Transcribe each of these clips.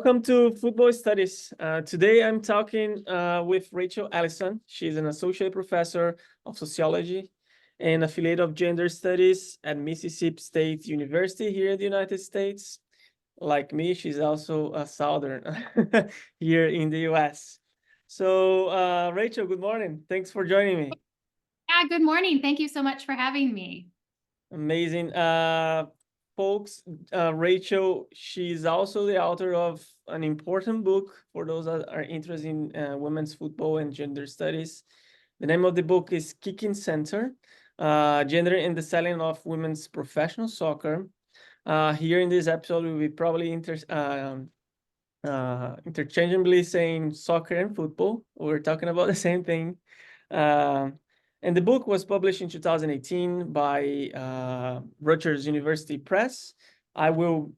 Welcome to Football Studies. Today I'm talking with Rachel Allison. She's an associate professor of sociology and affiliate of gender studies at Mississippi State University here in the United States. Like me, she's also a Southern here in the US. So Rachel, good morning. Thanks for joining me. Yeah, good morning. Thank you so much for having me. Amazing. Folks, Rachel, she's also the author of an important book for those that are interested in women's football and gender studies. The name of the book is Kicking Center, Gender and the Selling of Women's Professional Soccer. Here in this episode, we'll be probably interchangeably saying soccer and football. We're talking about the same thing. And the book was published in 2018 by Rutgers University Press. I will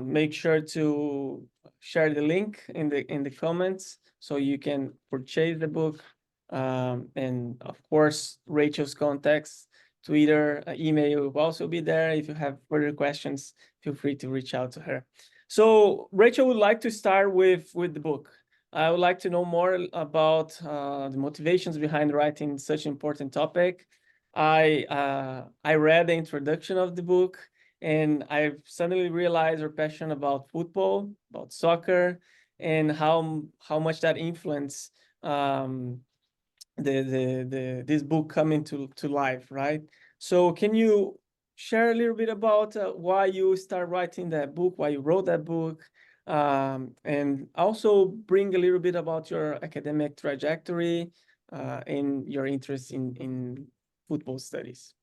make sure to share the link in the comments so you can purchase the book. And of course, Rachel's contacts, Twitter, email will also be there. If you have further questions, feel free to reach out to her. So Rachel would like to start with the book. I would like to know more about the motivations behind writing such an important topic. I read the introduction of the book, and I've suddenly realized your passion about football, about soccer, and how much that influenced this book coming to life, right? So can you share a little bit about why you start writing that book, why you wrote that book? And also bring a little bit about your academic trajectory and your interest in football studies.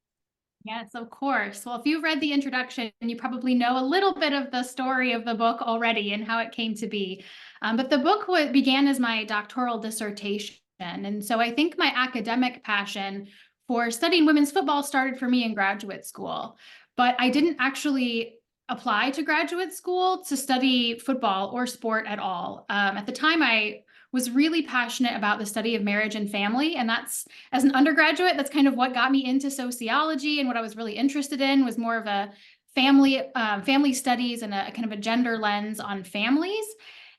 Yes, of course. Well, if you've read the introduction, you probably know a little bit of the story of the book already and how it came to be. But the book began as my doctoral dissertation. And so I think my academic passion for studying women's football started for me in graduate school. But I didn't actually apply to graduate school to study football or sport at all. At the time, I was really passionate about the study of marriage and family. And that's, as an undergraduate, that's kind of what got me into sociology, and what I was really interested in was more of a family studies and a kind of a gender lens on families.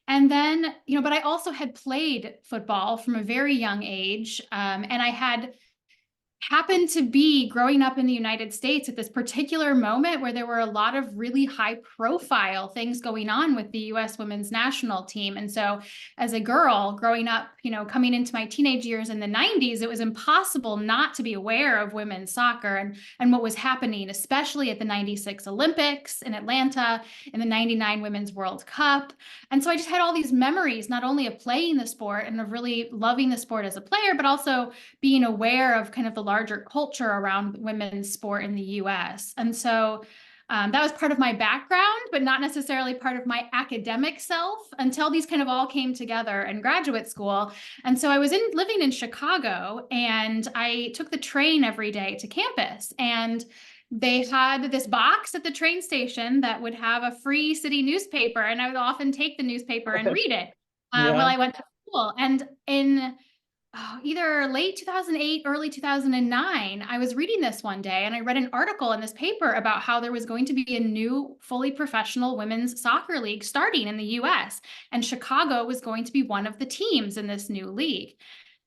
And then, but I also had played football from a very young age. And I had happened to be growing up in the United States at this particular moment where there were a lot of really high profile things going on with the US women's national team. And so as a girl growing up, coming into my teenage years in the 90s, it was impossible not to be aware of women's soccer and what was happening, especially at the 96 Olympics in Atlanta, in the 99 Women's World Cup. And so I just had all these memories, not only of playing the sport and of really loving the sport as a player, but also being aware of kind of the larger culture around women's sport in the US. And so that was part of my background, but not necessarily part of my academic self until these kind of all came together in graduate school. And so I was living in Chicago, and I took the train every day to campus. And they had this box at the train station that would have a free city newspaper, and I would often take the newspaper and read it while I went to school. And in either late 2008, early 2009, I was reading this one day, and I read an article in this paper about how there was going to be a new fully professional women's soccer league starting in the US, and Chicago was going to be one of the teams in this new league.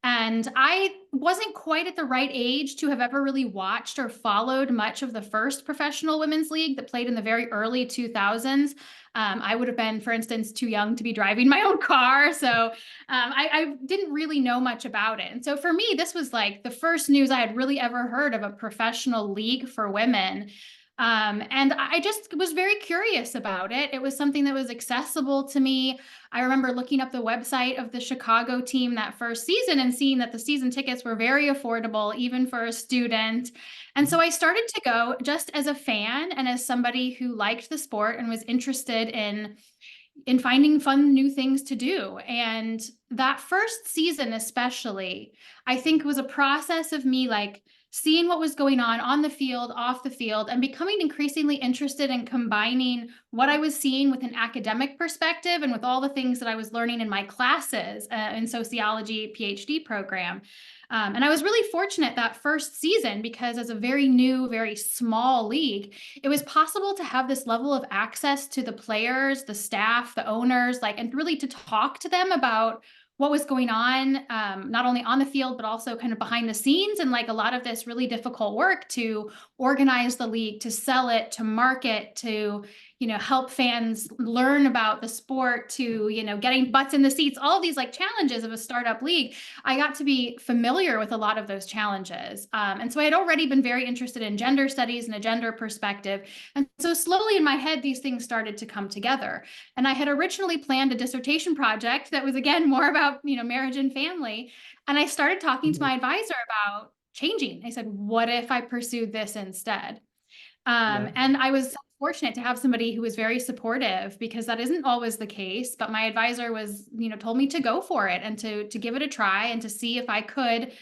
And I wasn't quite at the right age to have ever really watched or followed much of the first professional women's league that played in the very early 2000s. I would have been, for instance, too young to be driving my own car. So I didn't really know much about it. And so for me, this was like the first news I had really ever heard of a professional league for women. And I just was very curious about it. It was something that was accessible to me. I remember looking up the website of the Chicago team that first season and seeing that the season tickets were very affordable, even for a student. And so I started to go just as a fan and as somebody who liked the sport and was interested in finding fun new things to do. And that first season especially, I think, was a process of me like seeing what was going on the field, off the field, and becoming increasingly interested in combining what I was seeing with an academic perspective and with all the things that I was learning in my classes in sociology PhD program. And I was really fortunate that first season because as a very new, very small league, it was possible to have this level of access to the players, the staff, the owners, like, and really to talk to them about what was going on, not only on the field, but also kind of behind the scenes, and like a lot of this really difficult work to organize the league, to sell it, to market, to, you know, help fans learn about the sport, to, you know, getting butts in the seats, all of these like challenges of a startup league. I got to be familiar with a lot of those challenges. And so I had already been very interested in gender studies and a gender perspective. And so slowly in my head, these things started to come together. And I had originally planned a dissertation project that was, again, more about, you know, marriage and family. And I started talking to my advisor about changing. I said, what if I pursued this instead? Yeah. And I was fortunate to have somebody who was very supportive, because that isn't always the case. But my advisor was, you know, told me to go for it and to give it a try and to see if I could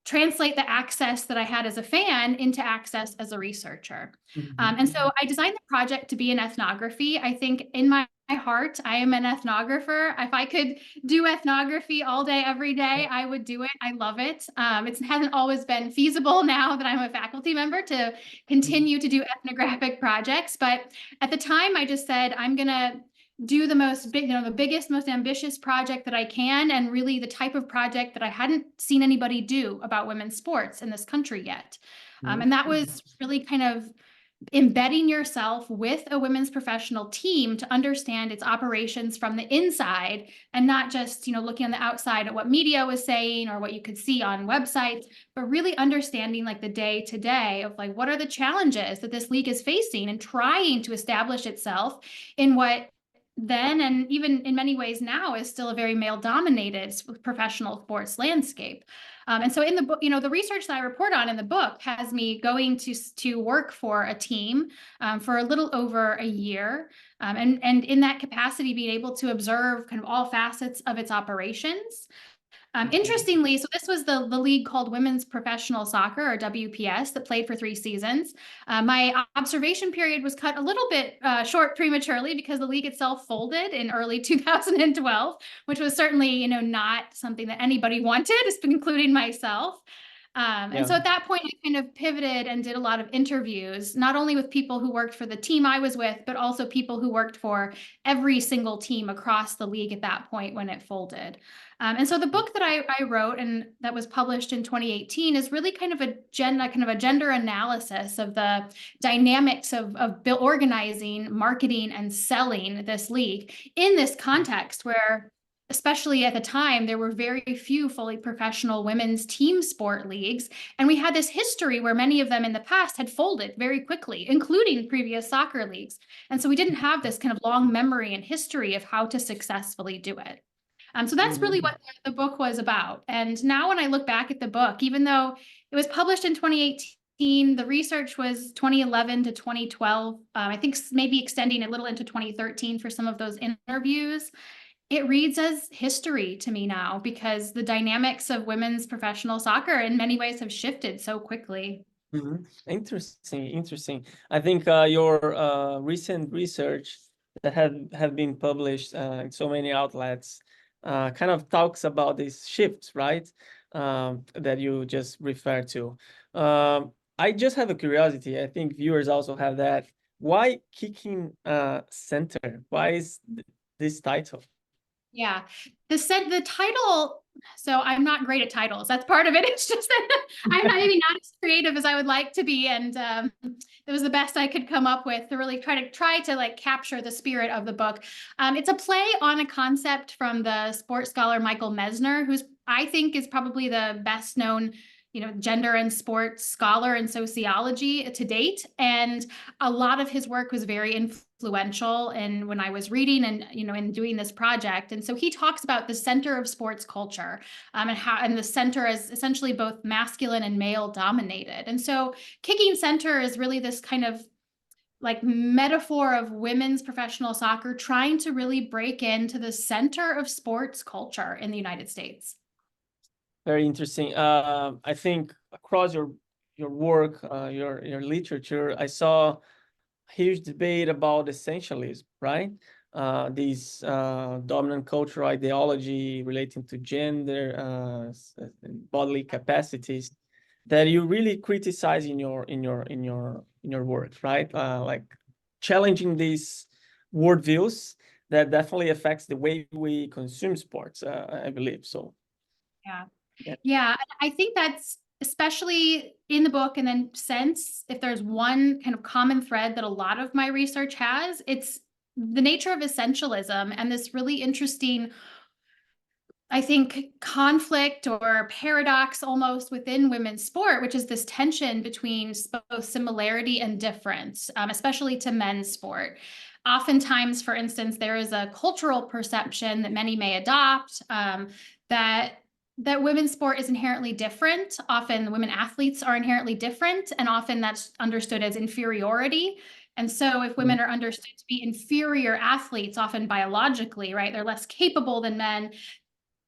translate the access that I had as a fan into access as a researcher. And so I designed the project to be an ethnography. I think in my heart, I am an ethnographer. If I could do ethnography all day, every day, I would do it. I love it. It hasn't always been feasible now that I'm a faculty member to continue to do ethnographic projects. But at the time, I just said, I'm going to do the biggest, most ambitious project that I can, and really the type of project that I hadn't seen anybody do about women's sports in this country yet. And that was really kind of embedding yourself with a women's professional team to understand its operations from the inside, and not just, you know, looking on the outside at what media was saying or what you could see on websites, but really understanding like the day to day of like, what are the challenges that this league is facing, and trying to establish itself in what then, and even in many ways now, is still a very male dominated professional sports landscape. And so in the book, you know, the research that I report on in the book has me going to work for a team for a little over a year. And in that capacity, being able to observe kind of all facets of its operations. Interestingly, so this was the league called Women's Professional Soccer, or WPS, that played for 3 seasons. My observation period was cut a little bit short prematurely because the league itself folded in early 2012, which was certainly, you know, not something that anybody wanted, including myself. And so at that point, I kind of pivoted and did a lot of interviews, not only with people who worked for the team I was with, but also people who worked for every single team across the league at that point when it folded. And so the book that I wrote and that was published in 2018 is really kind of a gender analysis of the dynamics of organizing, marketing, and selling this league in this context where, especially at the time, there were very few fully professional women's team sport leagues. And we had this history where many of them in the past had folded very quickly, including previous soccer leagues. And so we didn't have this kind of long memory and history of how to successfully do it. So that's really what the book was about. And now when I look back at the book, even though it was published in 2018, the research was 2011 to 2012, I think maybe extending a little into 2013 for some of those interviews. It reads as history to me now, because the dynamics of women's professional soccer in many ways have shifted so quickly. Interesting. I think your recent research that have been published in so many outlets kind of talks about these shifts, right? That you just referred to. I just have a curiosity. I think viewers also have that. Why Kicking Center? Why is this title? Yeah, the title. So I'm not great at titles. That's part of it. It's just that I'm maybe not as creative as I would like to be, and it was the best I could come up with to really try to like capture the spirit of the book. It's a play on a concept from the sports scholar Michael Mesner, who's I think is probably the best known, you know, gender and sports scholar in sociology to date. And a lot of his work was very influential in when I was reading and, you know, in doing this project. And so he talks about the center of sports culture and the center is essentially both masculine and male dominated. And so Kicking Center is really this kind of like metaphor of women's professional soccer trying to really break into the center of sports culture in the United States. Very interesting. I think across your work, your literature, I saw a huge debate about essentialism, right? this dominant cultural ideology relating to gender, bodily capacities, that you really criticize in your work, right? Like challenging these worldviews that definitely affects the way we consume sports, I believe. So Yeah. yeah. Yeah, I think that's especially in the book, and then since, if there's one kind of common thread that a lot of my research has, it's the nature of essentialism and this really interesting, I think, conflict or paradox almost within women's sport, which is this tension between both similarity and difference, especially to men's sport. Oftentimes, for instance, there is a cultural perception that many may adopt, that women's sport is inherently different. Often, the women athletes are inherently different, and often that's understood as inferiority. And so, if women are understood to be inferior athletes, often biologically, right, they're less capable than men,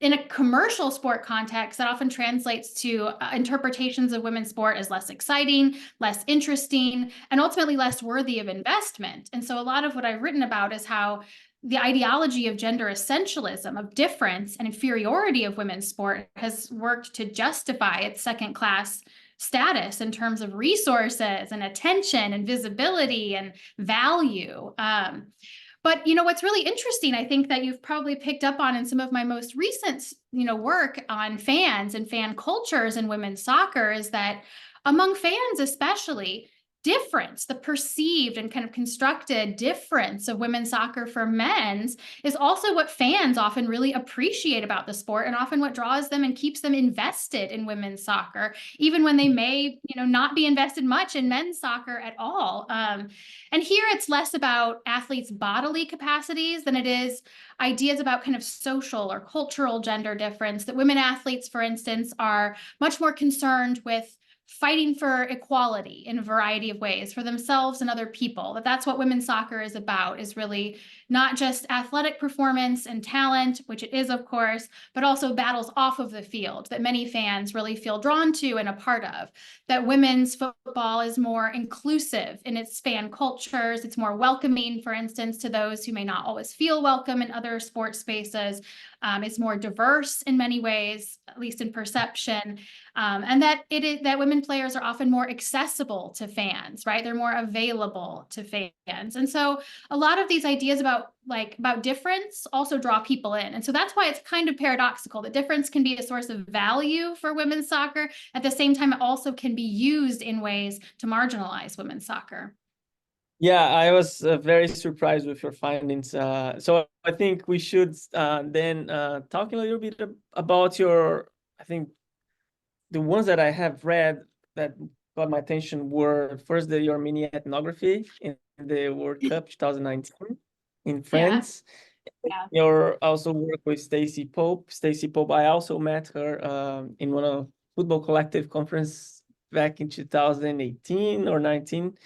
in a commercial sport context, that often translates to interpretations of women's sport as less exciting, less interesting, and ultimately less worthy of investment. And so a lot of what I've written about is how the ideology of gender essentialism, of difference and inferiority of women's sport, has worked to justify its second-class status in terms of resources and attention and visibility and value. But what's really interesting, I think, that you've probably picked up on in some of my most recent, work on fans and fan cultures in women's soccer, is that among fans, especially, difference, the perceived and kind of constructed difference of women's soccer from men's, is also what fans often really appreciate about the sport, and often what draws them and keeps them invested in women's soccer, even when they may, not be invested much in men's soccer at all. And here it's less about athletes' bodily capacities than it is ideas about kind of social or cultural gender difference, that women athletes, for instance, are much more concerned with fighting for equality in a variety of ways for themselves and other people. That's what women's soccer is about, is really not just athletic performance and talent, which it is, of course, but also battles off of the field that many fans really feel drawn to and a part of. That women's football is more inclusive in its fan cultures. It's more welcoming, for instance, to those who may not always feel welcome in other sports spaces. It's more diverse in many ways, at least in perception. And that women players are often more accessible to fans, right? They're more available to fans. And so a lot of these ideas about difference also draw people in. And so that's why it's kind of paradoxical that difference can be a source of value for women's soccer. At the same time, it also can be used in ways to marginalize women's soccer. Yeah, I was very surprised with your findings. So I think we should then talk a little bit about I think the ones that I have read that got my attention were first your mini ethnography in the World Cup 2019 in France. Yeah. Your also work with Stacey Pope. Stacey Pope, I also met her in one of Football Collective conference back in 2018 or 19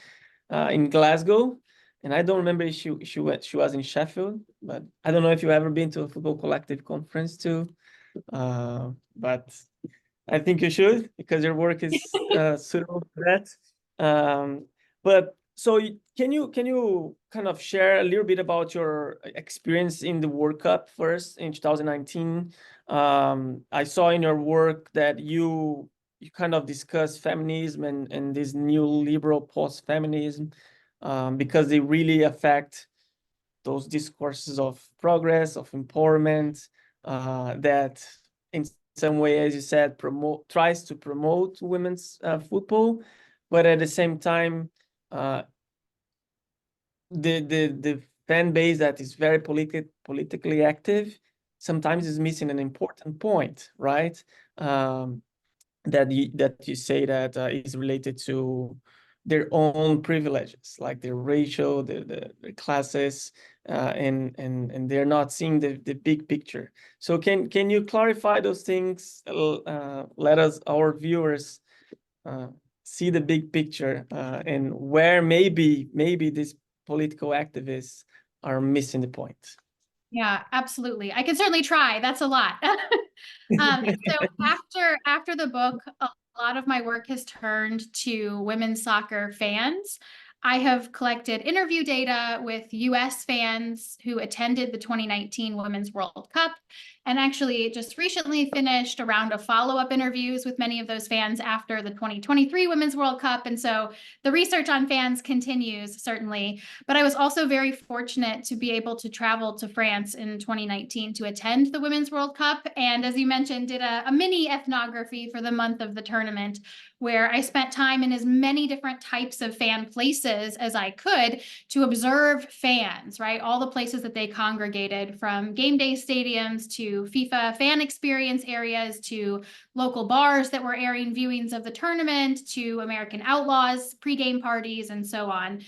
in Glasgow. And I don't remember if she was in Sheffield, but I don't know if you ever been to a Football Collective conference too. But I think you should, because your work is suitable for that. But so can you kind of share a little bit about your experience in the World Cup first in 2019? I saw in your work that you kind of discuss feminism and this new liberal post-feminism, because they really affect those discourses of progress, of empowerment, that in some way, as you said, tries to promote women's football, but at the same time, the fan base that is very politically active sometimes is missing an important point, right? That you say that is related to their own privileges, like their racial, the classes, and they're not seeing the big picture. So can you clarify those things? Let our viewers see the big picture, and where maybe these political activists are missing the point. Yeah, absolutely. I can certainly try. That's a lot. So after the book, a lot of my work has turned to women's soccer fans. I have collected interview data with US fans who attended the 2019 Women's World Cup, and actually just recently finished a round of follow-up interviews with many of those fans after the 2023 Women's World Cup. And so the research on fans continues, certainly. But I was also very fortunate to be able to travel to France in 2019 to attend the Women's World Cup. And as you mentioned, did a mini ethnography for the month of the tournament, where I spent time in as many different types of fan places as I could to observe fans, right? All the places that they congregated, from game day stadiums to FIFA fan experience areas to local bars that were airing viewings of the tournament to American Outlaws pregame parties and so on,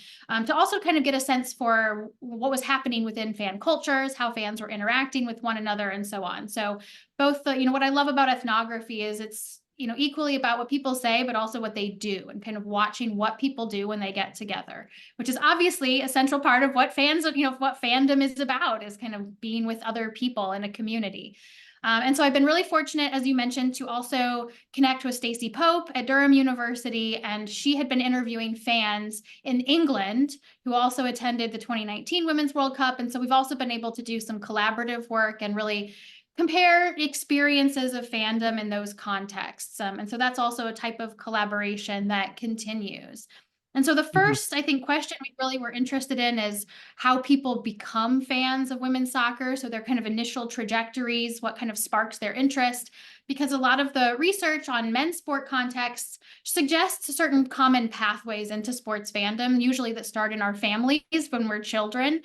to also kind of get a sense for what was happening within fan cultures, how fans were interacting with one another and so on. So both what I love about ethnography is it's equally about what people say, but also what they do, and kind of watching what people do when they get together, which is obviously a central part of what fans, what fandom is about, is kind of being with other people in a community. And so I've been really fortunate, as you mentioned, to also connect with Stacey Pope at Durham University, and she had been interviewing fans in England who also attended the 2019 Women's World Cup. And so we've also been able to do some collaborative work and really compare experiences of fandom in those contexts. And so that's also a type of collaboration that continues. And so the first, I think, question we really were interested in is how people become fans of women's soccer. So their kind of initial trajectories, what kind of sparks their interest, because a lot of the research on men's sport contexts suggests certain common pathways into sports fandom, usually that start in our families when we're children.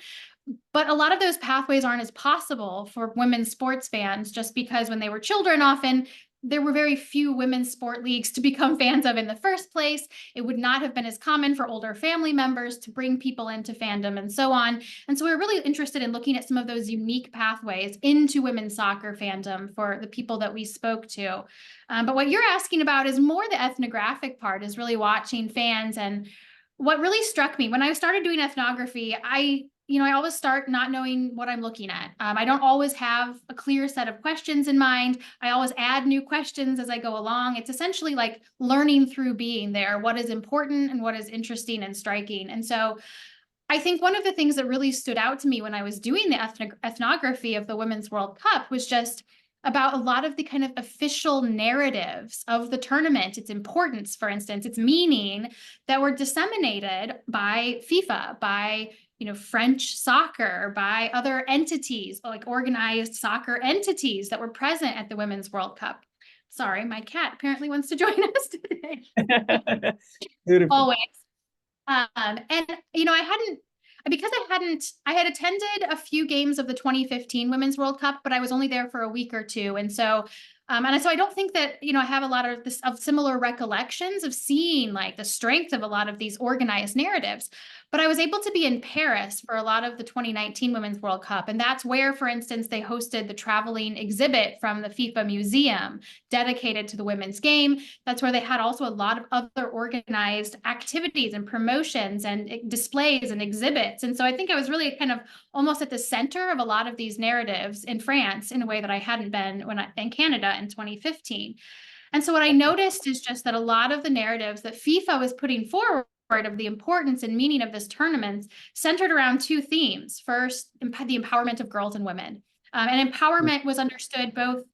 But a lot of those pathways aren't as possible for women's sports fans, just because when they were children, often there were very few women's sport leagues to become fans of in the first place. It would not have been as common for older family members to bring people into fandom and so on. And so we're really interested in looking at some of those unique pathways into women's soccer fandom for the people that we spoke to. But what you're asking about is more the ethnographic part, is really watching fans. And what really struck me when I started doing ethnography, I always start not knowing what I'm looking at. I don't always have a clear set of questions in mind. I always add new questions as I go along. It's essentially like learning through being there, what is important and what is interesting and striking. And so I think one of the things that really stood out to me when I was doing the ethnography of the Women's World Cup was just about a lot of the kind of official narratives of the tournament, its importance, for instance, its meaning, that were disseminated by FIFA, by French soccer, by other entities, like organized soccer entities that were present at the Women's World Cup. Sorry, my cat apparently wants to join us today. Beautiful. Always. And I had attended a few games of the 2015 Women's World Cup, but I was only there for a week or two. And so I don't think that, I have a lot of similar recollections of seeing like the strength of a lot of these organized narratives. But I was able to be in Paris for a lot of the 2019 Women's World Cup. And that's where, for instance, they hosted the traveling exhibit from the FIFA museum dedicated to the women's game. That's where they had also a lot of other organized activities and promotions and displays and exhibits. And so I think I was really kind of almost at the center of a lot of these narratives in France in a way that I hadn't been in Canada in 2015. And so what I noticed is just that a lot of the narratives that FIFA was putting forward of the importance and meaning of this tournament centered around two themes. First, the empowerment of girls and women. And empowerment was understood both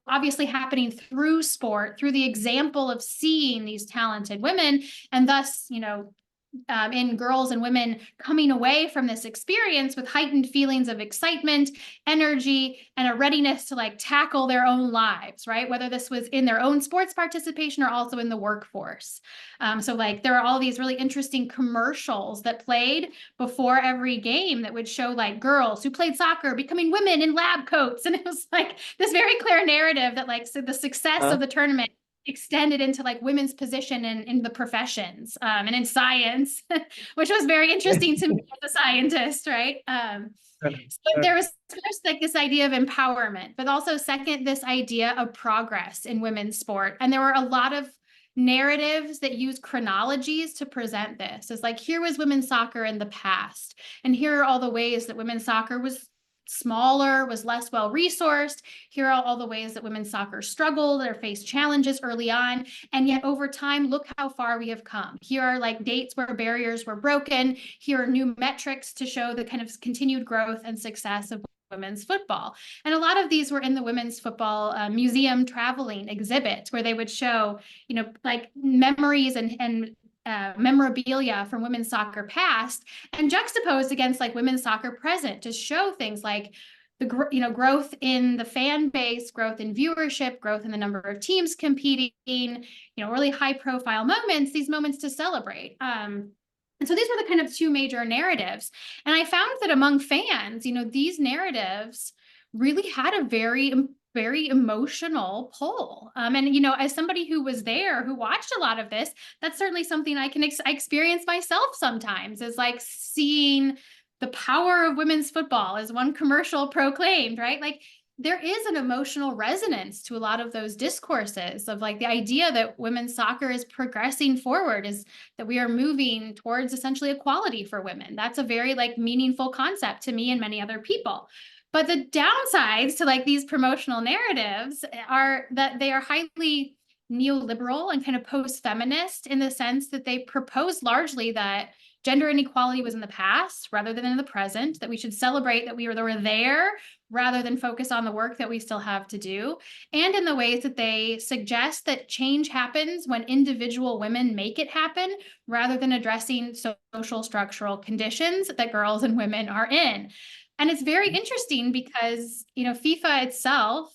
obviously happening through sport, through the example of seeing these talented women, and thus, in girls and women coming away from this experience with heightened feelings of excitement, energy, and a readiness to like tackle their own lives, right? Whether this was in their own sports participation or also in the workforce. So like there are all these really interesting commercials that played before every game that would show like girls who played soccer becoming women in lab coats. And it was like this very clear narrative that like the success of the tournament extended into like women's position in the professions and in science, which was very interesting to me as a scientist, right? So there was first like this idea of empowerment, but also second, this idea of progress in women's sport. And there were a lot of narratives that use chronologies to present this as like, here was women's soccer in the past, and here are all the ways that women's soccer was smaller, was less well-resourced. Here are all the ways that women's soccer struggled or faced challenges early on. And yet over time, look how far we have come. Here are like dates where barriers were broken. Here are new metrics to show the kind of continued growth and success of women's football. And a lot of these were in the women's football museum traveling exhibit, where they would show, like memories and memorabilia from women's soccer past and juxtaposed against like women's soccer present to show things like the growth in the fan base, growth in viewership, growth in the number of teams competing, really high profile moments, these moments to celebrate. And so these were the kind of two major narratives. And I found that among fans, these narratives really had a very emotional pull. And, as somebody who was there, who watched a lot of this, that's certainly something I can experience myself sometimes, is like seeing the power of women's football, as one commercial proclaimed, right? Like there is an emotional resonance to a lot of those discourses of like the idea that women's soccer is progressing forward, is that we are moving towards essentially equality for women. That's a very like meaningful concept to me and many other people. But the downsides to like these promotional narratives are that they are highly neoliberal and kind of post-feminist, in the sense that they propose largely that gender inequality was in the past rather than in the present, that we should celebrate that we were there rather than focus on the work that we still have to do, and in the ways that they suggest that change happens when individual women make it happen rather than addressing social structural conditions that girls and women are in. And it's very interesting because, FIFA itself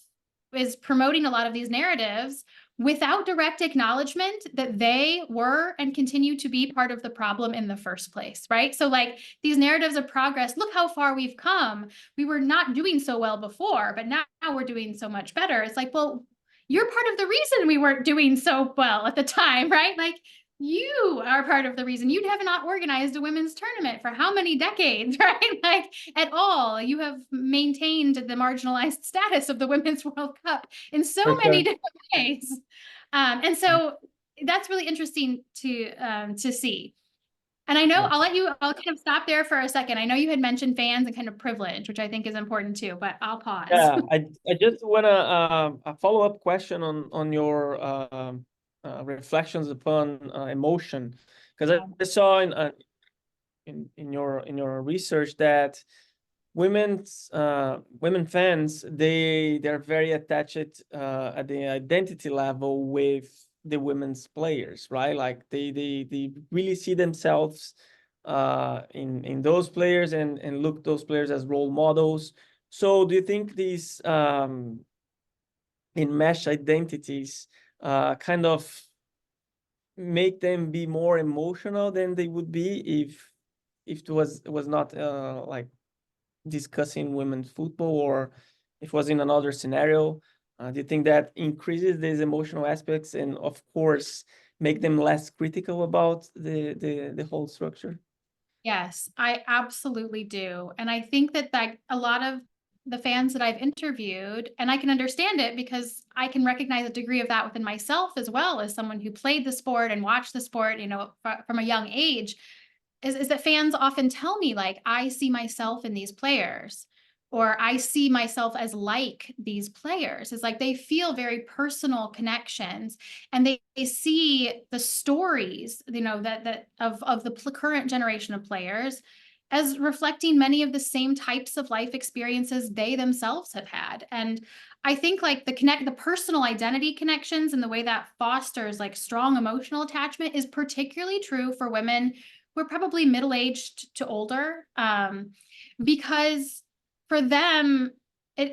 is promoting a lot of these narratives without direct acknowledgement that they were and continue to be part of the problem in the first place, right? So like these narratives of progress, look how far we've come. We were not doing so well before, but now we're doing so much better. It's like, well, you're part of the reason we weren't doing so well at the time, right? Like you are part of the reason. You have not organized a women's tournament for how many decades, right? Like at all. You have maintained the marginalized status of the Women's World Cup in so For many sure. different ways. And so that's really interesting to see. And I know I'll kind of stop there for a second. I know you had mentioned fans and kind of privilege, which I think is important too, but I'll pause. Yeah, I just wanna a follow-up question on your reflections upon emotion, because I saw in your research that women fans, they're very attached at the identity level with the women's players, right? Like they really see themselves in those players and look those players as role models. So do you think these enmeshed identities kind of make them be more emotional than they would be if it was not like discussing women's football, or if it was in another scenario? Do you think that increases these emotional aspects and of course make them less critical about the whole structure? Yes, I absolutely do. And I think that a lot of the fans that I've interviewed, and I can understand it because I can recognize a degree of that within myself as well, as someone who played the sport and watched the sport, from a young age, is that fans often tell me like, I see myself in these players, or I see myself as like these players. It's like they feel very personal connections, and they see the stories, that of the current generation of players as reflecting many of the same types of life experiences they themselves have had. And I think like the personal identity connections and the way that fosters like strong emotional attachment is particularly true for women who are probably middle-aged to older, because for them,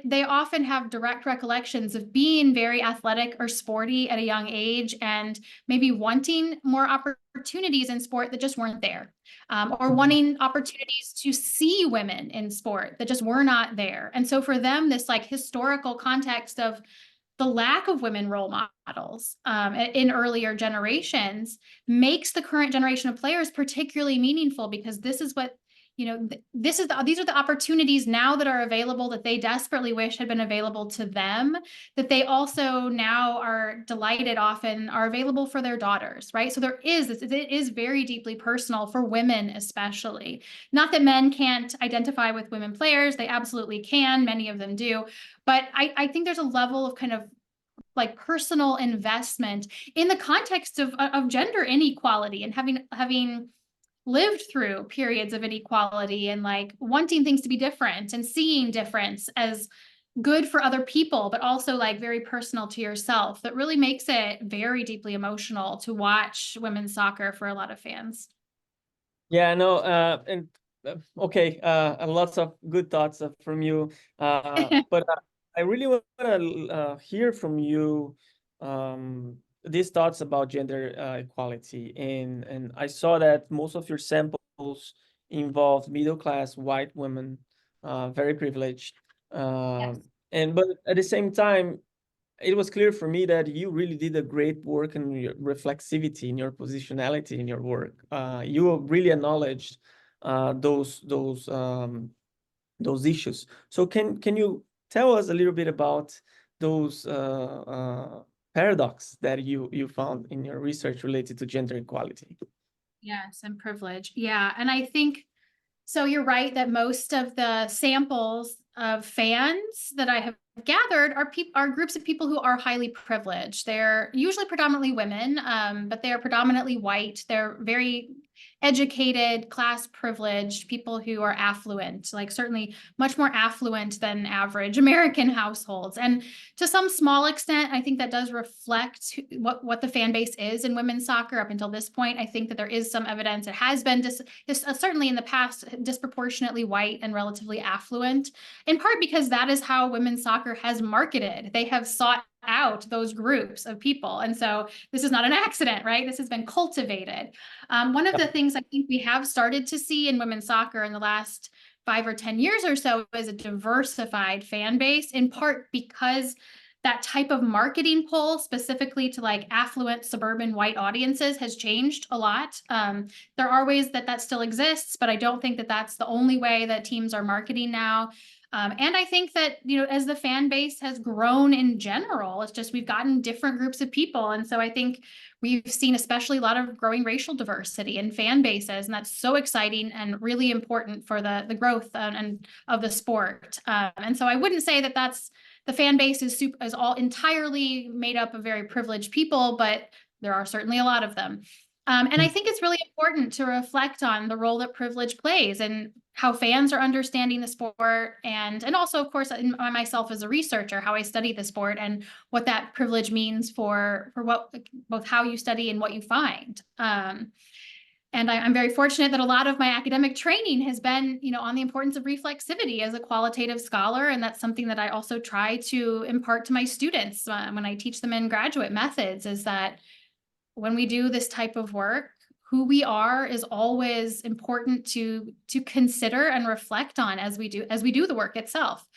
they often have direct recollections of being very athletic or sporty at a young age, and maybe wanting more opportunities in sport that just weren't there, or wanting opportunities to see women in sport that just were not there. And so for them, this like historical context of the lack of women role models in earlier generations makes the current generation of players particularly meaningful, because this is what, these are the opportunities now that are available that they desperately wish had been available to them, that they also now are delighted often are available for their daughters, right? So it is very deeply personal for women, especially. Not that men can't identify with women players, they absolutely can, many of them do, but I think there's a level of kind of like personal investment in the context of gender inequality, and having lived through periods of inequality and like wanting things to be different and seeing difference as good for other people, but also like very personal to yourself, that really makes it very deeply emotional to watch women's soccer for a lot of fans. Yeah, no, and okay, lots of good thoughts from you. But I really want to hear from you these thoughts about gender equality. And I saw that most of your samples involved middle-class white women, very privileged. Yes. And but at the same time, it was clear for me that you really did a great work in your reflexivity, in your positionality in your work. You really acknowledged those issues. So can you tell us a little bit about those paradox that you found in your research related to gender equality? Yes, and privilege. Yeah. And I think, so you're right that most of the samples of fans that I have gathered are groups of people who are highly privileged. They're usually predominantly women, but they are predominantly white. They're very educated, class privileged people who are affluent, like certainly much more affluent than average American households. And to some small extent, I think that does reflect what the fan base is in women's soccer up until this point. I think that there is some evidence it has been certainly in the past disproportionately white and relatively affluent, in part because that is how women's soccer has marketed. They have sought out those groups of people. And so this is not an accident, right? This has been cultivated. One of the things I think we have started to see in women's soccer in the last 5 or 10 years or so is a diversified fan base, in part because that type of marketing pull specifically to like affluent suburban white audiences has changed a lot. There are ways that still exists, but I don't think that that's the only way that teams are marketing now. And I think that, as the fan base has grown in general, it's just we've gotten different groups of people. And so I think we've seen especially a lot of growing racial diversity in fan bases, and that's so exciting and really important for the growth and of the sport. And so I wouldn't say that the fan base is all entirely made up of very privileged people, but there are certainly a lot of them. And I think it's really important to reflect on the role that privilege plays and how fans are understanding the sport, and also, of course, myself as a researcher, how I study the sport and what that privilege means for what both how you study and what you find. And I'm very fortunate that a lot of my academic training has been, on the importance of reflexivity as a qualitative scholar. And that's something that I also try to impart to my students when I teach them in graduate methods, is that when we do this type of work, who we are is always important to consider and reflect on as we do the work itself.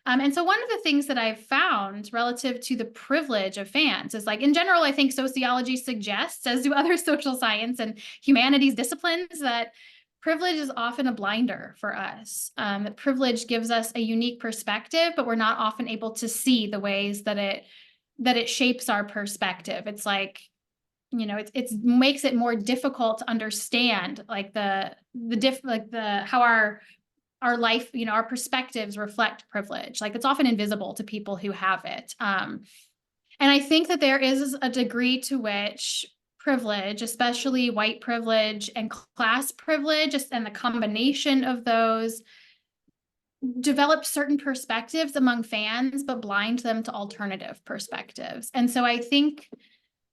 And so one of the things that I've found relative to the privilege of fans is, like, in general, I think sociology suggests, as do other social science and humanities disciplines, that privilege is often a blinder for us. That privilege gives us a unique perspective, but we're not often able to see the ways that it shapes our perspective. It's like, it makes it more difficult to understand, like how our life, our perspectives reflect privilege. Like, it's often invisible to people who have it. And I think that there is a degree to which privilege, especially white privilege and class privilege, and the combination of those, develop certain perspectives among fans, but blind them to alternative perspectives. And so I think,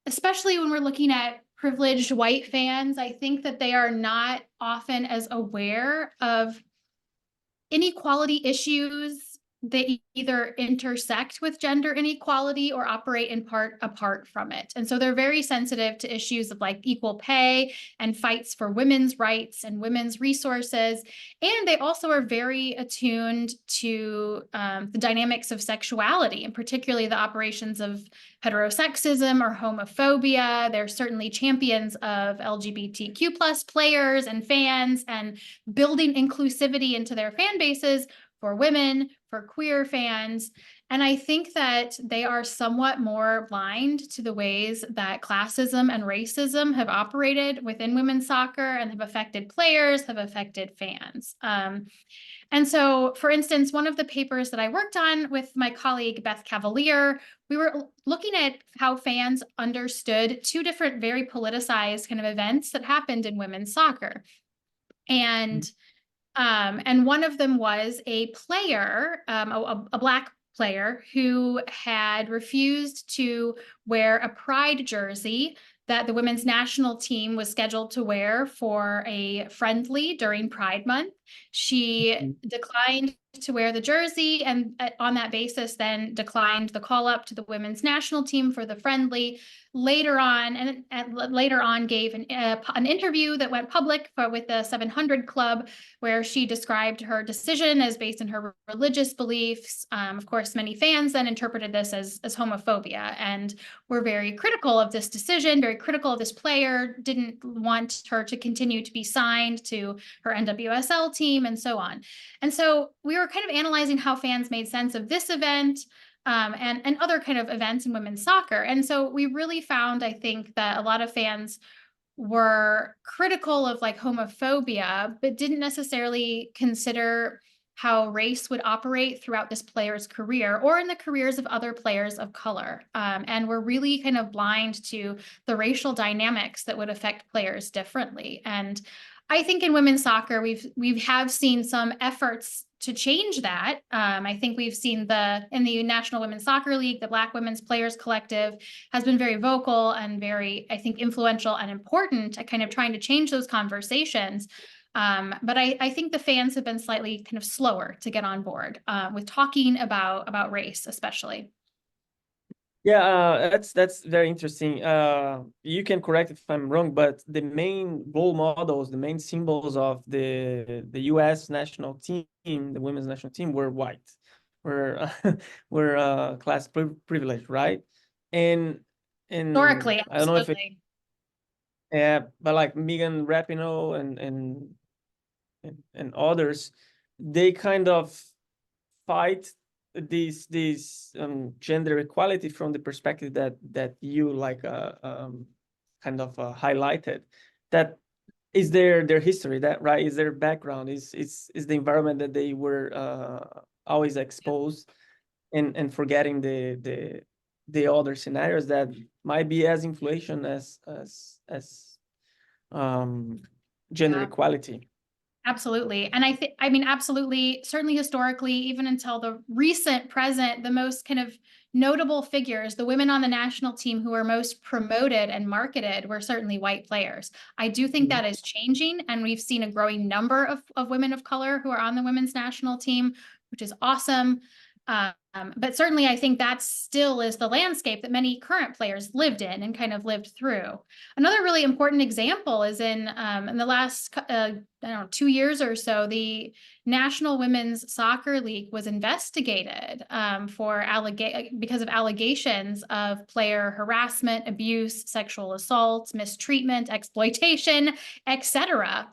especially when we're looking at privileged white fans, I think that they are not often as aware of inequality issues they either intersect with gender inequality or operate in part apart from it. And so they're very sensitive to issues of like equal pay and fights for women's rights and women's resources. And they also are very attuned to the dynamics of sexuality, and particularly the operations of heterosexism or homophobia. They're certainly champions of LGBTQ plus players and fans, and building inclusivity into their fan bases for women, for queer fans. And I think that they are somewhat more blind to the ways that classism and racism have operated within women's soccer and have affected players, have affected fans. And so, for instance, one of the papers that I worked on with my colleague, Beth Cavalier, we were looking at how fans understood two different very politicized kind of events that happened in women's soccer. And one of them was a player, a Black player who had refused to wear a pride jersey that the women's national team was scheduled to wear for a friendly during Pride Month. She declined to wear the jersey, and on that basis then declined the call up to the women's national team for the friendly. Later on gave an interview that went public with the 700 Club, where she described her decision as based on her religious beliefs. Of course, many fans then interpreted this as homophobia and were very critical of this decision, very critical of this player, didn't want her to continue to be signed to her NWSL team and so on. And so we were kind of analyzing how fans made sense of this event, and other kind of events in women's soccer. And so we really found, I think, that a lot of fans were critical of like homophobia, but didn't necessarily consider how race would operate throughout this player's career or in the careers of other players of color. And we're really kind of blind to the racial dynamics that would affect players differently. And I think in women's soccer, we have seen some efforts to change that. I think we've seen in the National Women's Soccer League, the Black Women's Players Collective has been very vocal and very, I think, influential and important at kind of trying to change those conversations. But I think the fans have been slightly kind of slower to get on board with talking about race, especially. Yeah, that's very interesting. You can correct if I'm wrong, but the main role models, the main symbols of the U.S. national team, the women's national team, were white, were were class privilege, right? And Historically, I don't know if absolutely. yeah, but like Megan Rapinoe and others, they kind of fight these gender equality from the perspective that you like kind of highlighted. That is their history, that right is their background, is the environment that they were always exposed, and forgetting the other scenarios that might be as influential as gender Yeah. equality. Absolutely. And I mean, absolutely, certainly historically, even until the recent present, the most kind of notable figures, the women on the national team who are most promoted and marketed, were certainly white players. I do think that is changing, and we've seen a growing number of women of color who are on the women's national team, which is awesome. But certainly I think that still is the landscape that many current players lived in and kind of lived through. Another really important example is in the last I don't know, 2 years or so, the National Women's Soccer League was investigated because of allegations of player harassment, abuse, sexual assault, mistreatment, exploitation, etc.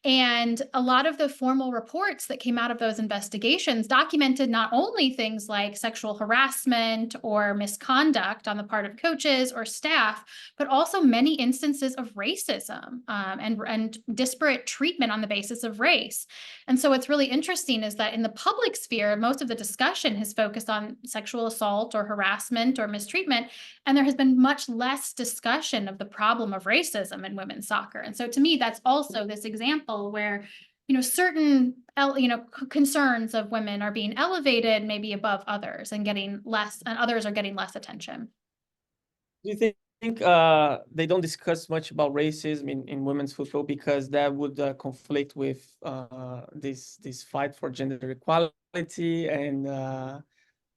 And a lot of the formal reports that came out of those investigations documented not only things like sexual harassment or misconduct on the part of coaches or staff, but also many instances of racism and disparate treatment on the basis of race. And so what's really interesting is that in the public sphere, most of the discussion has focused on sexual assault or harassment or mistreatment, and there has been much less discussion of the problem of racism in women's soccer. And so to me, that's also this example where certain concerns of women are being elevated maybe above others and getting less, and others are getting less attention. Do you think think they don't discuss much about racism in women's football because that would conflict with this fight for gender equality, and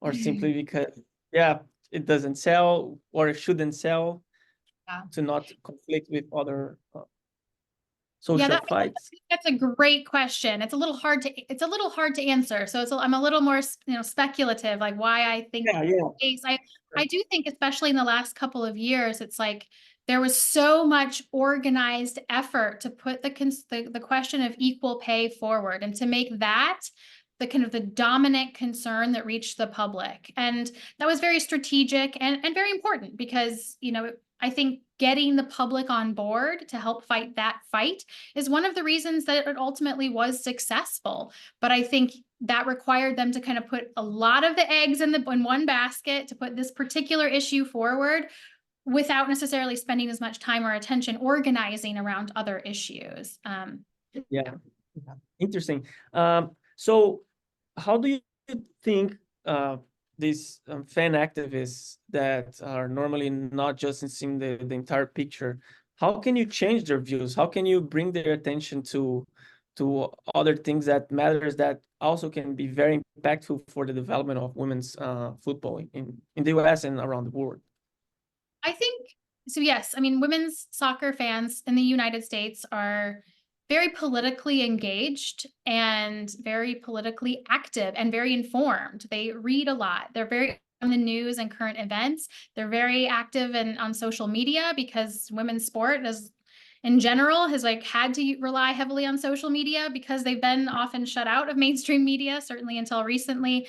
or simply because, yeah, it doesn't sell or it shouldn't sell, Yeah. to not conflict with other Yeah, social fights. that's a great question. It's a little hard to answer. So I'm a little more, speculative, like why I think Yeah, yeah. case. I do think, especially in the last couple of years, it's like there was so much organized effort to put the question of equal pay forward and to make that the kind of the dominant concern that reached the public. And that was very strategic and very important because, I think getting the public on board to help fight that fight is one of the reasons that it ultimately was successful. But I think that required them to kind of put a lot of the eggs in one basket to put this particular issue forward without necessarily spending as much time or attention organizing around other issues. Yeah. Interesting. So how do you think these fan activists that are normally not just seeing the entire picture, how can you change their views? How can you bring their attention to other things that matters, that also can be very impactful for the development of women's football in the US and around the world? I think so. Yes. I mean, women's soccer fans in the United States are very politically engaged and very politically active and very informed. They read a lot. They're very on the news and current events. They're very active and on social media because women's sport is in general has like had to rely heavily on social media because they've been often shut out of mainstream media, certainly until recently.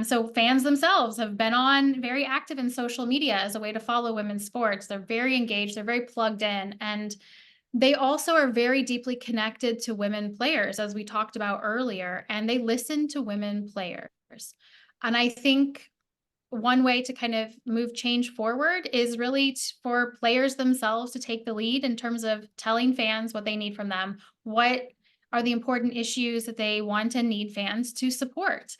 So fans themselves have been on very active in social media as a way to follow women's sports. They're very engaged, they're very plugged in, and they also are very deeply connected to women players, as we talked about earlier, and they listen to women players. And I think one way to kind of move change forward is really for players themselves to take the lead in terms of telling fans what they need from them. What are the important issues that they want and need fans to support?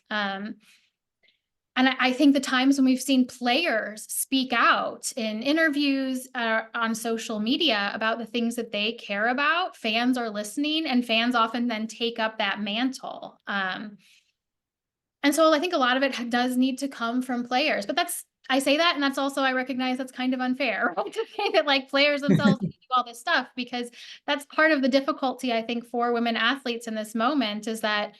And I think the times when we've seen players speak out in interviews on social media about the things that they care about, fans are listening, and fans often then take up that mantle. And so I think a lot of it does need to come from players, but I say that, and that's also, I recognize that's kind of unfair, right? To say that like players themselves do all this stuff, because that's part of the difficulty, I think, for women athletes in this moment is that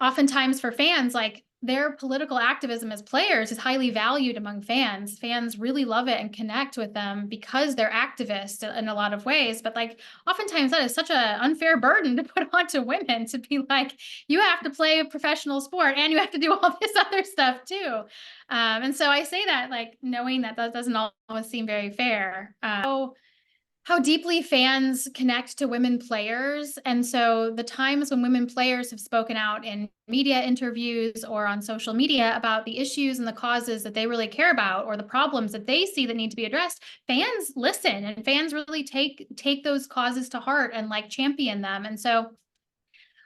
oftentimes for fans, like their political activism as players is highly valued among fans. Fans really love it and connect with them because they're activists in a lot of ways. But like oftentimes that is such an unfair burden to put onto women to be like, you have to play a professional sport and you have to do all this other stuff too. And so I say that like knowing that that doesn't always seem very fair. How deeply fans connect to women players. And so the times when women players have spoken out in media interviews or on social media about the issues and the causes that they really care about or the problems that they see that need to be addressed, fans listen and fans really take those causes to heart and like champion them. And so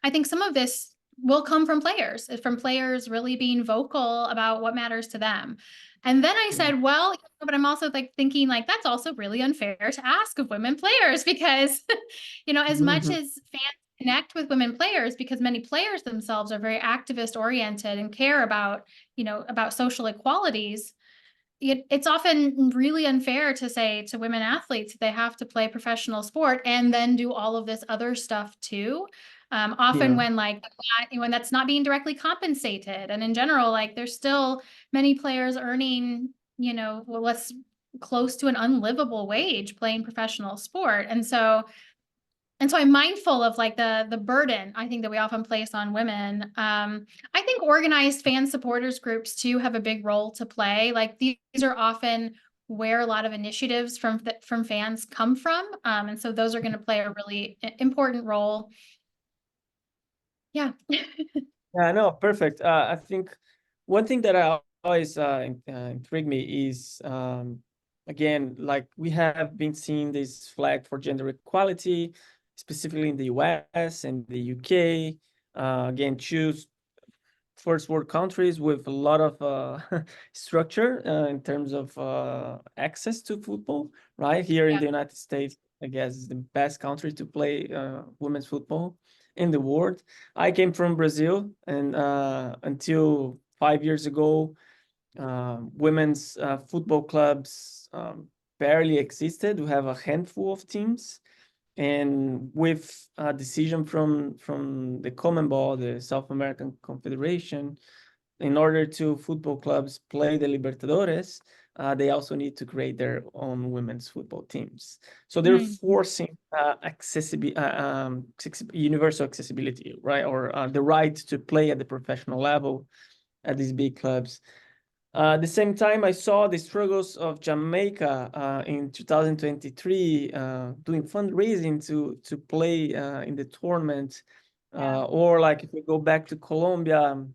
I think some of this will come from players really being vocal about what matters to them. And then I said, well, but I'm also like thinking like that's also really unfair to ask of women players because, as much as fans connect with women players, because many players themselves are very activist oriented and care about, about social equalities, it's often really unfair to say to women athletes they have to play professional sport and then do all of this other stuff too. Often Yeah. when that's not being directly compensated, and in general, like there's still many players earning, what's close to an unlivable wage playing professional sport, and so I'm mindful of like the burden I think that we often place on women. I think organized fan supporters groups too have a big role to play. Like these are often where a lot of initiatives from fans come from. And so those are going to play a really important role. Yeah. Yeah, no, perfect. I think one thing that I always intrigue me is, again, like we have been seeing this flag for gender equality, specifically in the US and the UK. Again, choose first world countries with a lot of structure in terms of access to football, right? Here in Yeah. the United States, I guess is the best country to play women's football in the world. I came from Brazil, and until 5 years ago, women's football clubs barely existed. We have a handful of teams, and with a decision from the CONMEBOL, the South American Confederation, in order to football clubs play the Libertadores, they also need to create their own women's football teams. So they're forcing universal accessibility, right, or the right to play at the professional level at these big clubs. At the same time, I saw the struggles of Jamaica in 2023 doing fundraising to play in the tournament. Or like if we go back to Colombia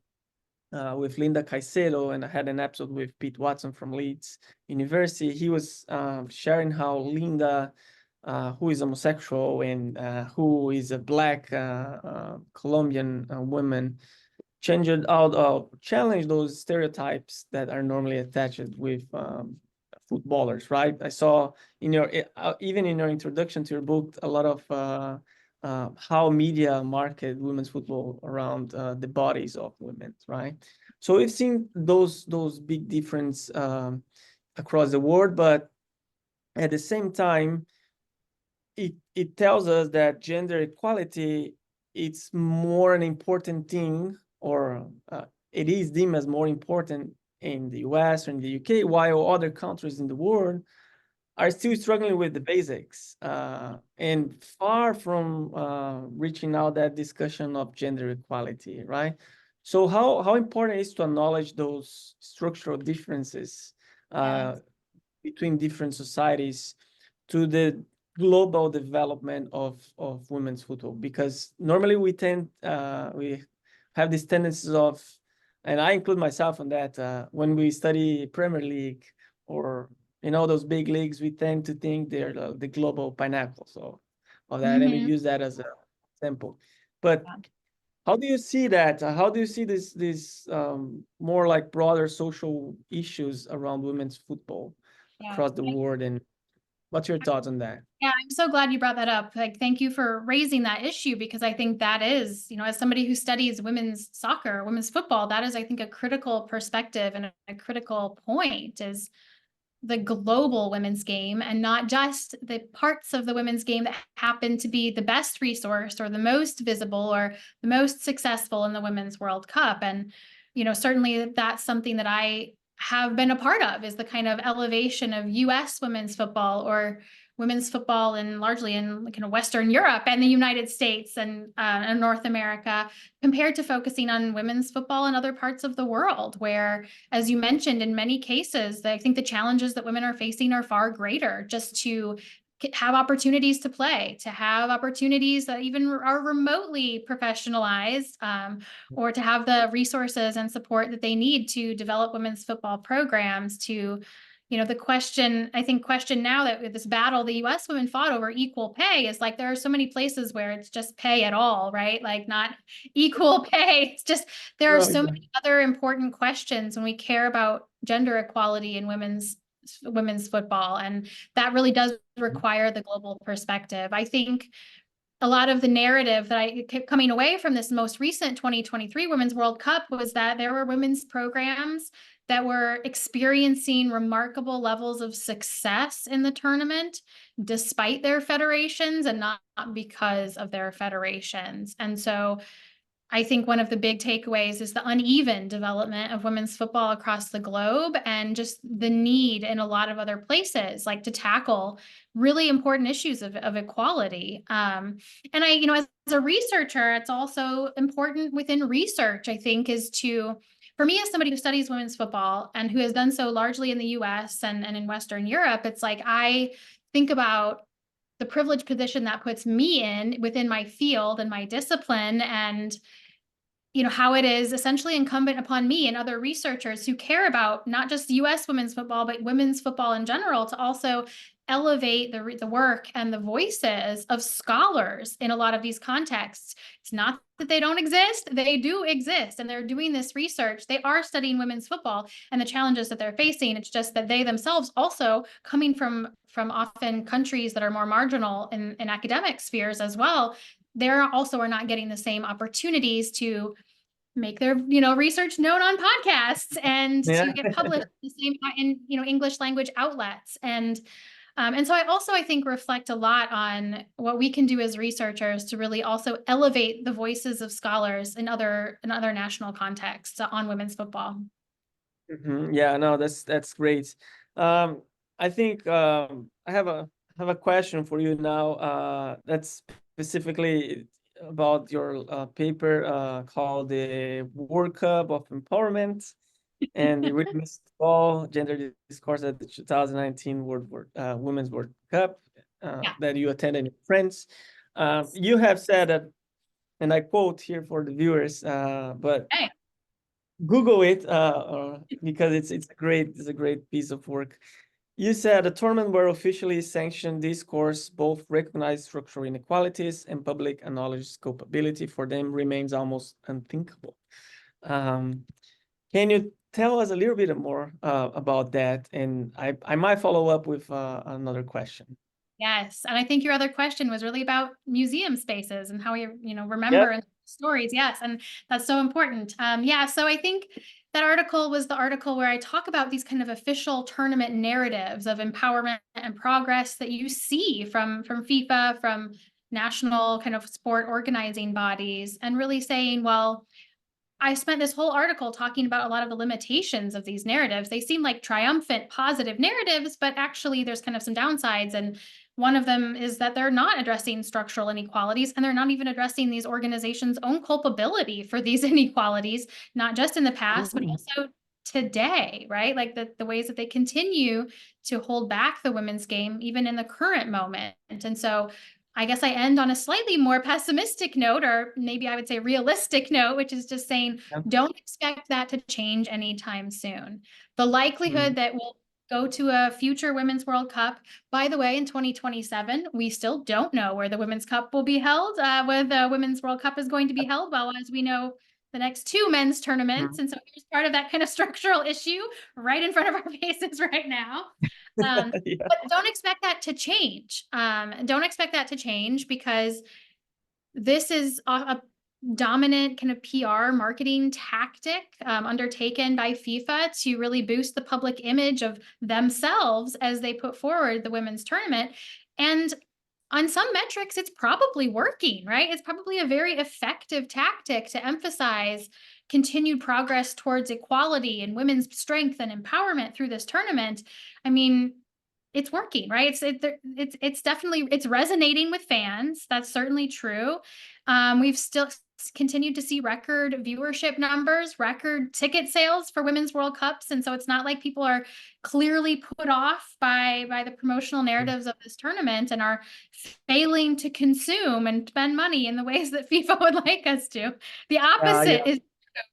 with Linda Caicedo, and I had an episode with Pete Watson from Leeds University. He was sharing how Linda, who is homosexual and who is a Black Colombian woman, challenge those stereotypes that are normally attached with footballers, right? I saw in your even in your introduction to your book a lot of how media market women's football around the bodies of women, right? So we've seen those big difference across the world, but at the same time, it tells us that gender equality, it's more an important thing, or it is deemed as more important in the US or in the UK, while other countries in the world are still struggling with the basics and far from reaching out that discussion of gender equality, right? So how important is to acknowledge those structural differences between different societies to the global development of women's football? Because normally we have these tendencies of, and I include myself in that, when we study Premier League or those big leagues, we tend to think they're the global pinnacle of that, and we use that as an example. But how do you see that? How do you see this more like broader social issues around women's football across the world, and what's your thoughts on that? Yeah, I'm so glad you brought that up. Like, thank you for raising that issue, because I think that is, as somebody who studies women's soccer, women's football, that is, I think, a critical perspective and a critical point, is the global women's game, and not just the parts of the women's game that happen to be the best resourced or the most visible or the most successful in the Women's World Cup. And, certainly that's something that I have been a part of, is the kind of elevation of US women's football, or women's football largely in kind of Western Europe and the United States and North America, compared to focusing on women's football in other parts of the world, where, as you mentioned, in many cases, I think the challenges that women are facing are far greater, just to have opportunities to play, to have opportunities that even are remotely professionalized, or to have the resources and support that they need to develop women's football programs, to the question now, that with this battle the US women fought over equal pay, is like, there are so many places where it's just pay at all, right? Like, not equal pay. It's just, there are so many other important questions when we care about gender equality in women's football, and that really does require the global perspective. I think a lot of the narrative that I kept coming away from this most recent 2023 Women's World Cup was that there were women's programs that were experiencing remarkable levels of success in the tournament, despite their federations and not because of their federations. And so I think one of the big takeaways is the uneven development of women's football across the globe, and just the need in a lot of other places, like, to tackle really important issues of equality. And as a researcher, it's also important within research, I think, for me, as somebody who studies women's football and who has done so largely in the US and in Western Europe, it's like, I think about the privileged position that puts me in within my field and my discipline, and how it is essentially incumbent upon me and other researchers who care about not just US women's football, but women's football in general, to also elevate the work and the voices of scholars in a lot of these contexts. It's not that they don't exist, they do exist, and they're doing this research. They are studying women's football and the challenges that they're facing. It's just that they themselves, also coming from often countries that are more marginal in academic spheres as well, they're also are not getting the same opportunities to make their research known on podcasts and Yeah. to get published the same in English language outlets. And so I think reflect a lot on what we can do as researchers to really also elevate the voices of scholars in other national contexts on women's football. Yeah, no, that's great. I think I have a question for you now. That's specifically about your paper called the World Cup of Empowerment and the Women's Ball Gender Discourse at the 2019 Women's World Cup Yeah. that you attended in France. You have said that, and I quote here for the viewers, but Hey. Google it because it's a great piece of work. You said a tournament where officially sanctioned discourse both recognize structural inequalities and public acknowledged culpability for them remains almost unthinkable. Can you tell us a little bit more about that? And I might follow up with another question. Yes, and I think your other question was really about museum spaces and how we, Yeah. remember stories. Yes, and that's so important. Yeah, so I think that article was the article where I talk about these kind of official tournament narratives of empowerment and progress that you see from FIFA, from national kind of sport organizing bodies, and really saying, well, I spent this whole article talking about a lot of the limitations of these narratives. They seem like triumphant, positive narratives, but actually there's kind of some downsides. And one of them is that they're not addressing structural inequalities, and they're not even addressing these organizations' own culpability for these inequalities, not just in the past, but also today, right? Like the ways that they continue to hold back the women's game, even in the current moment. And so I guess I end on a slightly more pessimistic note, or maybe I would say realistic note, which is just saying, don't expect that to change anytime soon. The likelihood that we'll go to a future Women's World Cup, by the way, in 2027, we still don't know where the Women's Cup will be held, where the Women's World Cup is going to be held. Well, as we know, the next two men's tournaments. And so here's part of that kind of structural issue right in front of our faces right now. Yeah. But don't expect that to change. Don't expect that to change, because this is a dominant kind of PR marketing tactic undertaken by FIFA to really boost the public image of themselves as they put forward the women's tournament. And on some metrics, it's probably working, right? It's probably a very effective tactic to emphasize continued progress towards equality and women's strength and empowerment through this tournament. I mean, it's working, right? It's definitely, it's resonating with fans. That's certainly true. We've still continued to see record viewership numbers, record ticket sales for Women's World Cups. And so it's not like people are clearly put off by the promotional narratives of this tournament and are failing to consume and spend money in the ways that FIFA would like us to. The opposite is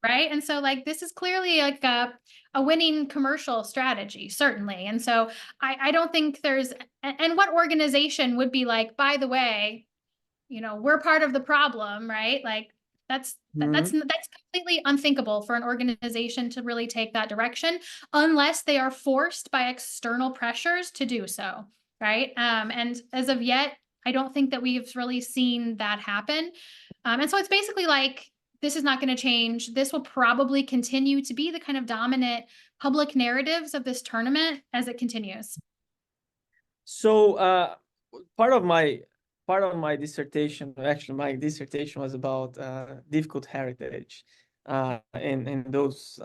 right. And so like, this is clearly like a winning commercial strategy, certainly. And so I don't think there's, and what organization would be like, by the way, we're part of the problem, right? Like that's completely unthinkable for an organization to really take that direction unless they are forced by external pressures to do so, right? And as of yet, I don't think that we've really seen that happen. And so it's basically like, this is not going to change. This will probably continue to be the kind of dominant public narratives of this tournament as it continues. So part of my dissertation, actually my dissertation was about difficult heritage and those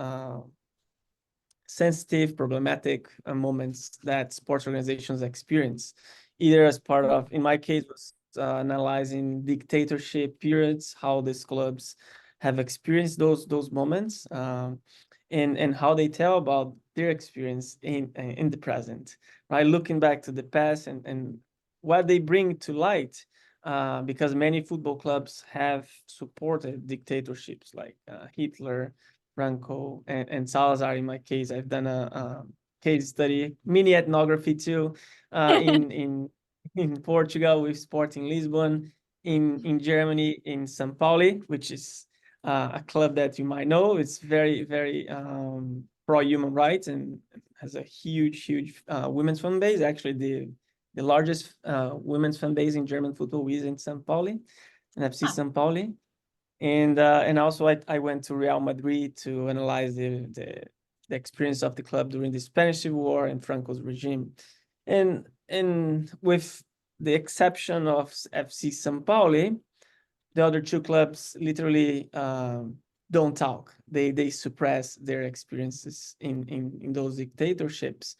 sensitive, problematic moments that sports organizations experience, either as part of, in my case, was analyzing dictatorship periods, how these clubs have experienced those moments, and how they tell about their experience in the present, right? Looking back to the past and what they bring to light because many football clubs have supported dictatorships like Hitler, Franco, and Salazar. In my case, I've done a case study, mini ethnography too, in Portugal with Sporting Lisbon, in Germany in São Paulo, which is a club that you might know. It's very, very pro human rights and has a huge women's fan base. Actually, the largest women's fan base in German football is in São Paulo, in FC São Paulo. And also I went to Real Madrid to analyze the experience of the club during the Spanish Civil War and Franco's regime. And with the exception of FC São Paulo, the other two clubs literally don't talk. They suppress their experiences in those dictatorships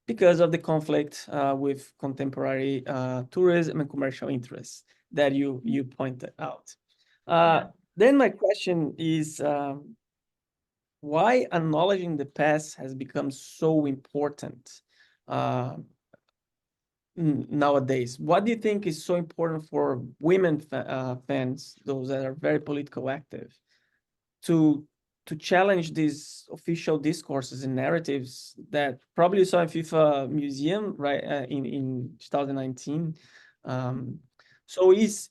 because of the conflict with contemporary tourism and commercial interests that you pointed out. Then my question is, why acknowledging the past has become so important nowadays? What do you think is so important for women fans, those that are very political active, to challenge these official discourses and narratives that probably you saw in FIFA Museum, right, in 2019? So is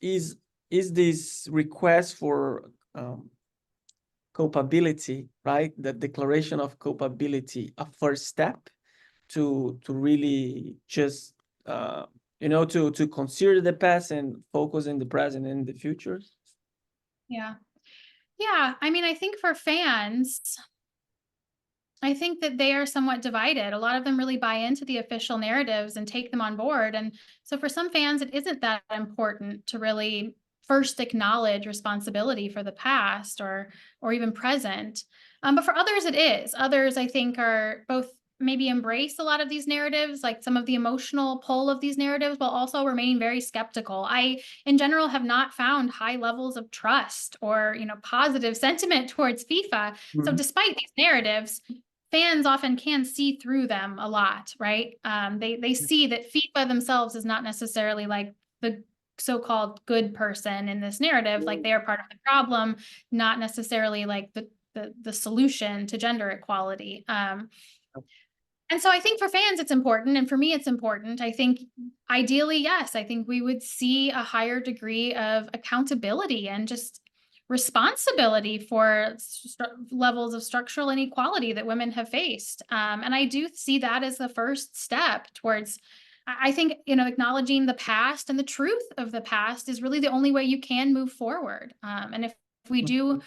this request for culpability, right, the declaration of culpability, a first step to really just to consider the past and focus in the present and the future? Yeah. Yeah. I mean, I think for fans, I think that they are somewhat divided. A lot of them really buy into the official narratives and take them on board. And so for some fans, it isn't that important to really first acknowledge responsibility for the past or even present. But for others, it is. Others, I think, are both maybe embrace a lot of these narratives, like some of the emotional pull of these narratives, while also remain very skeptical. I, in general, have not found high levels of trust or positive sentiment towards FIFA. So despite these narratives, fans often can see through them a lot, right? They see that FIFA themselves is not necessarily like the so-called good person in this narrative, like they are part of the problem, not necessarily like the solution to gender equality. And so I think for fans, it's important. And for me, it's important. I think ideally, yes, I think we would see a higher degree of accountability and just responsibility for levels of structural inequality that women have faced. And I do see that as the first step towards, I think, acknowledging the past and the truth of the past is really the only way you can move forward. And if we do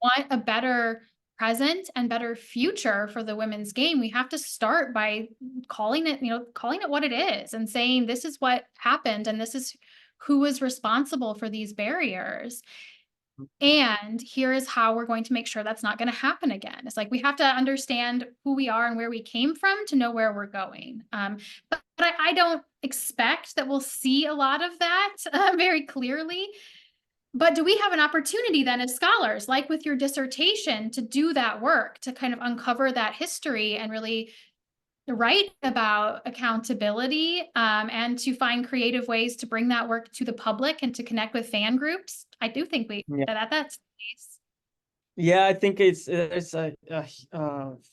want a better present and better future for the women's game, we have to start by calling it what it is and saying, this is what happened and this is who was responsible for these barriers. And here is how we're going to make sure that's not going to happen again. It's like we have to understand who we are and where we came from to know where we're going. But I don't expect that we'll see a lot of that very clearly. But do we have an opportunity then as scholars, like with your dissertation, to do that work, to kind of uncover that history and really write about accountability and to find creative ways to bring that work to the public and to connect with fan groups? I do think that's the case. Yeah, I think it's a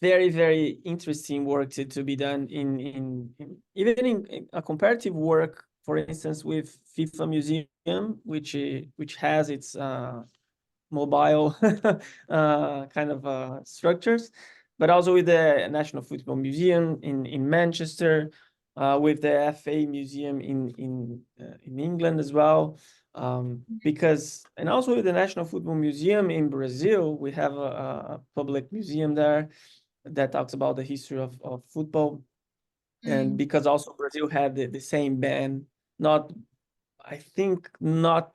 very, very interesting work to be done in even in a comparative work, for instance, with FIFA Museum, which has its mobile kind of structures, but also with the National Football Museum in Manchester, with the FA Museum in England as well. And also with the National Football Museum in Brazil, we have a public museum there that talks about the history of football. And because also Brazil had the same ban, I think not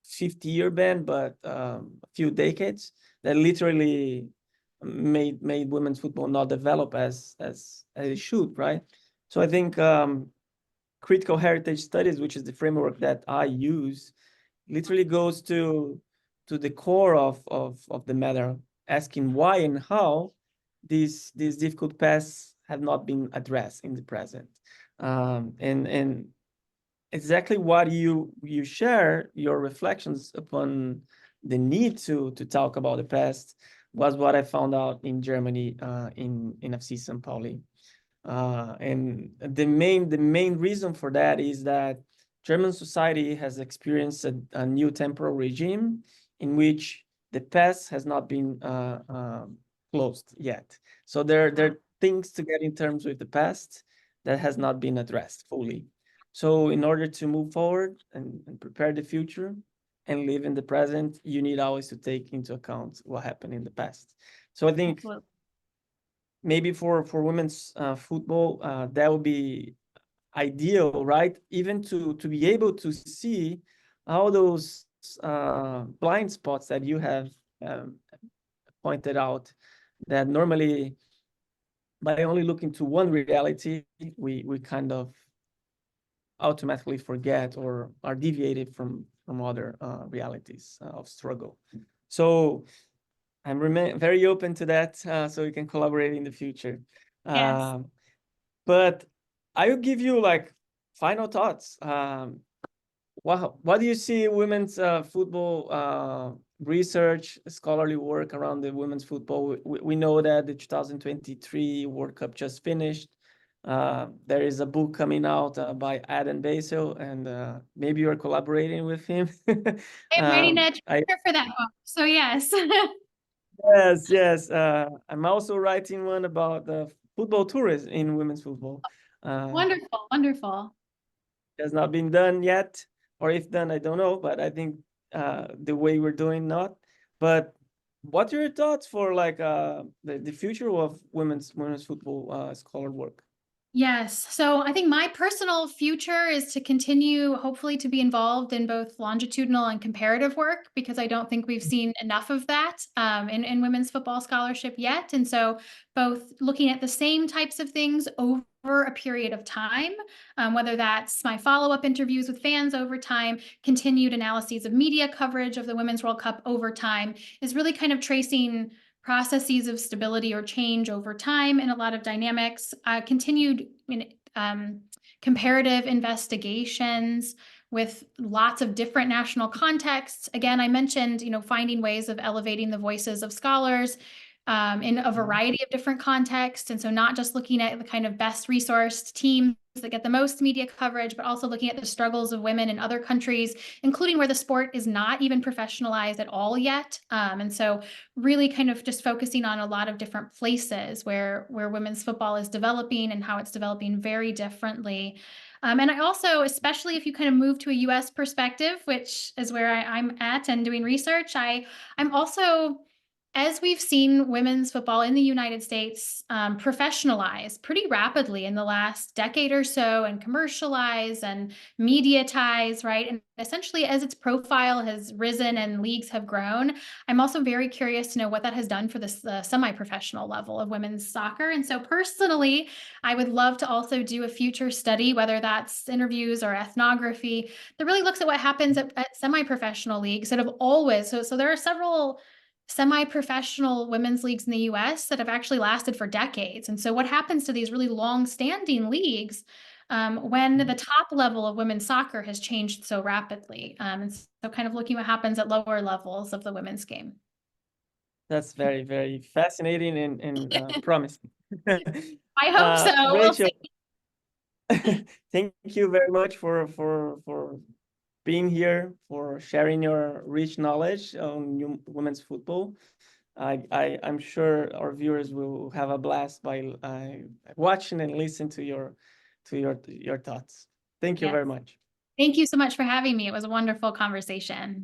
50-year ban, but a few decades, that literally made women's football not develop as it should, right? So I think critical heritage studies, which is the framework that I use, literally goes to the core of the matter, asking why and how these difficult pasts have not been addressed in the present. And exactly what you share, your reflections upon the need to talk about the past, was what I found out in Germany, in FC St. Pauli. And the main reason for that is that German society has experienced a new temporal regime in which the past has not been closed yet. So there are things to get in terms with the past that has not been addressed fully. So in order to move forward and prepare the future and live in the present, you need always to take into account what happened in the past. So I think Absolutely. maybe for women's football, that would be ideal, right? Even to be able to see all those blind spots that you have pointed out, that normally by only looking to one reality, we kind of automatically forget or are deviated from other realities of struggle. So I'm very open to that, so we can collaborate in the future. Yes. But I will give you like final thoughts. What do you see women's football research, scholarly work around the women's football? We know that the 2023 World Cup just finished. There is a book coming out by Adam Basil, and maybe you're collaborating with him. I'm writing a chapter for that book. So yes. Yes. I'm also writing one about the football tourism in women's football. Wonderful, wonderful. Has not been done yet, or if done, I don't know, but I think the way we're doing not. But what are your thoughts for like the future of women's football scholar work? Yes. So I think my personal future is to continue, hopefully, to be involved in both longitudinal and comparative work, because I don't think we've seen enough of that in women's football scholarship yet. And so both looking at the same types of things over a period of time, whether that's my follow-up interviews with fans over time, continued analyses of media coverage of the Women's World Cup over time, is really kind of tracing processes of stability or change over time and a lot of dynamics, continued comparative investigations with lots of different national contexts. Again, I mentioned, finding ways of elevating the voices of scholars in a variety of different contexts. And so not just looking at the kind of best resourced teams that get the most media coverage, but also looking at the struggles of women in other countries, including where the sport is not even professionalized at all yet. And so really kind of just focusing on a lot of different places where women's football is developing and how it's developing very differently. And I also, especially if you kind of move to a US perspective, which is where I'm at and doing research, I'm also, as we've seen women's football in the United States professionalize pretty rapidly in the last decade or so, and commercialize and mediatize, right? And essentially, as its profile has risen and leagues have grown, I'm also very curious to know what that has done for this semi-professional level of women's soccer. And so personally, I would love to also do a future study, whether that's interviews or ethnography, that really looks at what happens at semi-professional leagues that have always, so there are several semi-professional women's leagues in the US that have actually lasted for decades. And so what happens to these really long-standing leagues when the top level of women's soccer has changed so rapidly? And so kind of looking what happens at lower levels of the women's game. That's very, very fascinating and promising. I hope so. We'll Rachel, see. thank you very much for being here, for sharing your rich knowledge on women's football. I'm sure our viewers will have a blast by watching and listening to your thoughts. Thank you Yes. very much. Thank you so much for having me. It was a wonderful conversation.